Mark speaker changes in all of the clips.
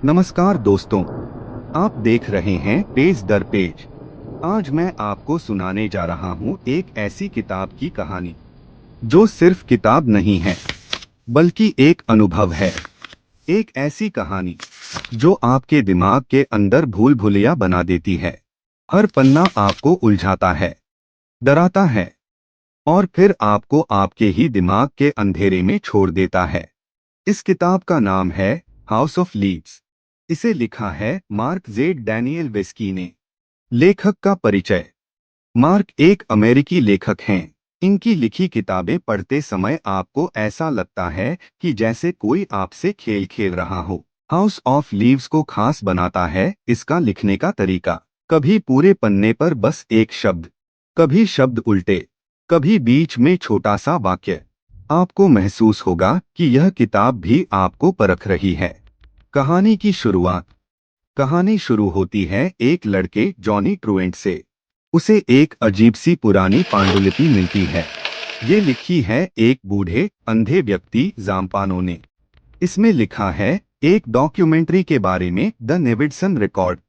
Speaker 1: नमस्कार दोस्तों, आप देख रहे हैं पेज दर पेज। आज मैं आपको सुनाने जा रहा हूँ एक ऐसी किताब की कहानी जो सिर्फ किताब नहीं है बल्कि एक अनुभव है। एक ऐसी कहानी जो आपके दिमाग के अंदर भूल भुलैया बना देती है। हर पन्ना आपको उलझाता है, डराता है और फिर आपको आपके ही दिमाग के अंधेरे में छोड़ देता है। इस किताब का नाम है हाउस ऑफ लीव्स। इसे लिखा है मार्क जेड डैनियल वेस्की ने। लेखक का परिचय। मार्क एक अमेरिकी लेखक हैं। इनकी लिखी किताबें पढ़ते समय आपको ऐसा लगता है कि जैसे कोई आपसे खेल खेल रहा हो। हाउस ऑफ लीव्स को खास बनाता है इसका लिखने का तरीका। कभी पूरे पन्ने पर बस एक शब्द, कभी शब्द उल्टे, कभी बीच में छोटा सा वाक्य। आपको महसूस होगा कि यह किताब भी आपको परख रही है। कहानी की शुरुआत। कहानी शुरू होती है एक लड़के जॉनी ट्रुएंट से। उसे एक अजीब सी पुरानी पांडुलिपि मिलती है। ये लिखी है एक बूढ़े अंधे व्यक्ति जाम्पानो ने। इसमें लिखा है एक डॉक्यूमेंट्री के बारे में, द नेविडसन रिकॉर्ड।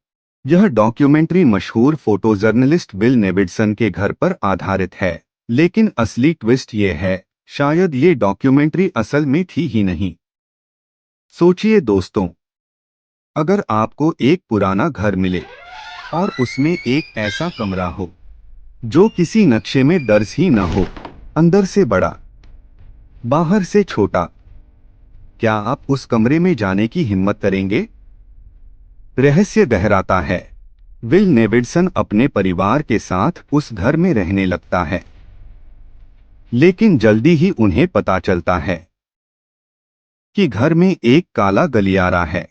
Speaker 1: यह डॉक्यूमेंट्री मशहूर फोटो जर्नलिस्ट बिल नेविडसन के घर पर आधारित है। लेकिन असली ट्विस्ट ये है, शायद ये डॉक्यूमेंट्री असल में थी ही नहीं। सोचिए दोस्तों, अगर आपको एक पुराना घर मिले और उसमें एक ऐसा कमरा हो जो किसी नक्शे में दर्ज ही न हो, अंदर से बड़ा, बाहर से छोटा, क्या आप उस कमरे में जाने की हिम्मत करेंगे? रहस्य गहराता है। विल नेविडसन अपने परिवार के साथ उस घर में रहने लगता है, लेकिन जल्दी ही उन्हें पता चलता है कि घर में एक काला गलियारा है।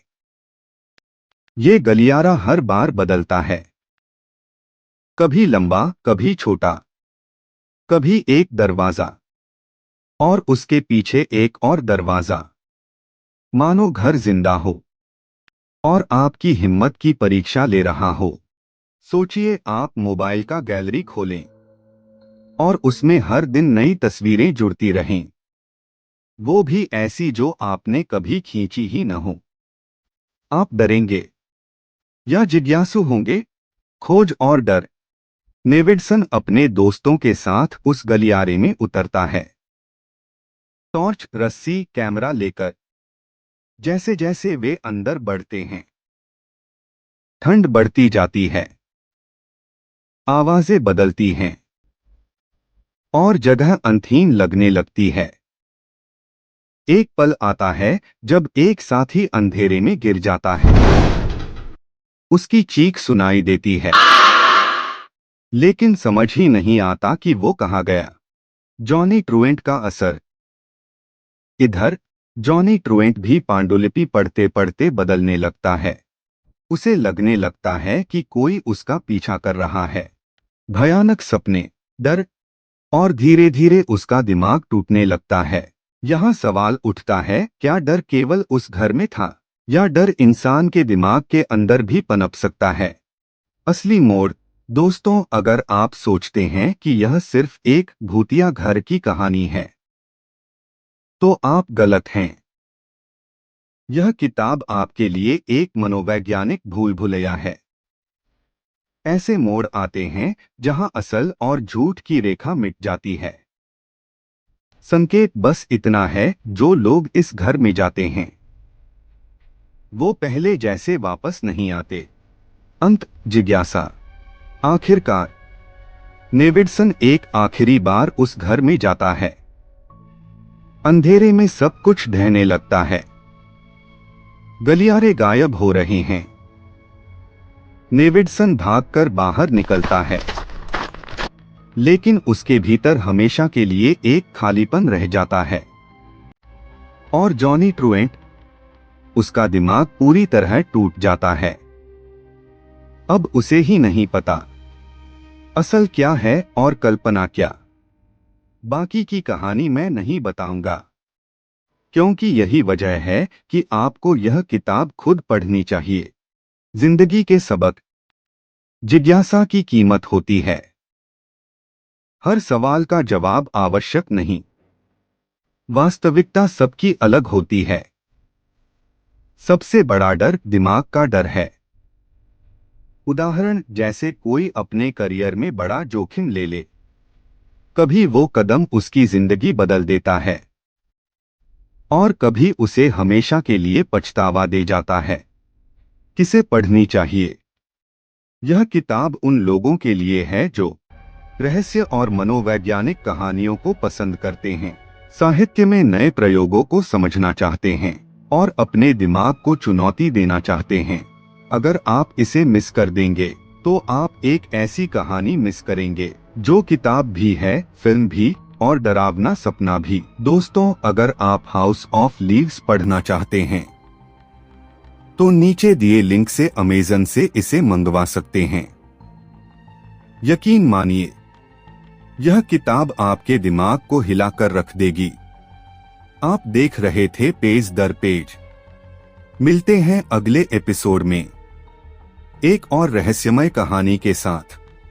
Speaker 1: ये गलियारा हर बार बदलता है, कभी लंबा, कभी छोटा, कभी एक दरवाजा और उसके पीछे एक और दरवाजा। मानो घर जिंदा हो और आपकी हिम्मत की परीक्षा ले रहा हो। सोचिए आप मोबाइल का गैलरी खोलें और उसमें हर दिन नई तस्वीरें जुड़ती रहें, वो भी ऐसी जो आपने कभी खींची ही न हो। आप डरेंगे या जिज्ञासु होंगे? खोज और डर। नेविडसन अपने दोस्तों के साथ उस गलियारे में उतरता है, टॉर्च, रस्सी, कैमरा लेकर। जैसे जैसे वे अंदर बढ़ते हैं, ठंड बढ़ती जाती है, आवाजें बदलती हैं और जगह अंतहीन लगने लगती है। एक पल आता है जब एक साथी अंधेरे में गिर जाता है। उसकी चीख सुनाई देती है, लेकिन समझ ही नहीं आता कि वो कहाँ गया। जॉनी ट्रुएंट का असर। इधर जॉनी ट्रुएंट भी पांडुलिपि पढ़ते पढ़ते बदलने लगता है। उसे लगने लगता है कि कोई उसका पीछा कर रहा है। भयानक सपने, डर और धीरे धीरे उसका दिमाग टूटने लगता है। यहाँ सवाल उठता है, क्या डर केवल उस घर में था या डर इंसान के दिमाग के अंदर भी पनप सकता है? असली मोड़। दोस्तों, अगर आप सोचते हैं कि यह सिर्फ एक भूतिया घर की कहानी है तो आप गलत हैं। यह किताब आपके लिए एक मनोवैज्ञानिक भूल भुलैया है। ऐसे मोड़ आते हैं जहां असल और झूठ की रेखा मिट जाती है। संकेत बस इतना है, जो लोग इस घर में जाते हैं वो पहले जैसे वापस नहीं आते। अंत। जिज्ञासा। आखिरकार नेविडसन एक आखिरी बार उस घर में जाता है। अंधेरे में सब कुछ ढहने लगता है, गलियारे गायब हो रहे हैं। नेविडसन भागकर बाहर निकलता है, लेकिन उसके भीतर हमेशा के लिए एक खालीपन रह जाता है। और जॉनी ट्रुएंट, उसका दिमाग पूरी तरह टूट जाता है। अब उसे ही नहीं पता असल क्या है और कल्पना क्या। बाकी की कहानी मैं नहीं बताऊंगा, क्योंकि यही वजह है कि आपको यह किताब खुद पढ़नी चाहिए। जिंदगी के सबक। जिज्ञासा की कीमत होती है। हर सवाल का जवाब आवश्यक नहीं। वास्तविकता सबकी अलग होती है। सबसे बड़ा डर दिमाग का डर है। उदाहरण जैसे कोई अपने करियर में बड़ा जोखिम ले ले, कभी वो कदम उसकी जिंदगी बदल देता है और कभी उसे हमेशा के लिए पछतावा दे जाता है। किसे पढ़नी चाहिए? यह किताब उन लोगों के लिए है जो रहस्य और मनोवैज्ञानिक कहानियों को पसंद करते हैं, साहित्य में नए प्रयोगों को समझना चाहते हैं और अपने दिमाग को चुनौती देना चाहते हैं। अगर आप इसे मिस कर देंगे तो आप एक ऐसी कहानी मिस करेंगे जो किताब भी है, फिल्म भी और डरावना सपना भी। दोस्तों, अगर आप हाउस ऑफ लीव्स पढ़ना चाहते हैं तो नीचे दिए लिंक से अमेज़न से इसे मंगवा सकते हैं। यकीन मानिए, यह किताब आपके दिमाग को हिलाकर रख देगी। आप देख रहे थे पेज दर पेज। मिलते हैं अगले एपिसोड में एक और रहस्यमय कहानी के साथ।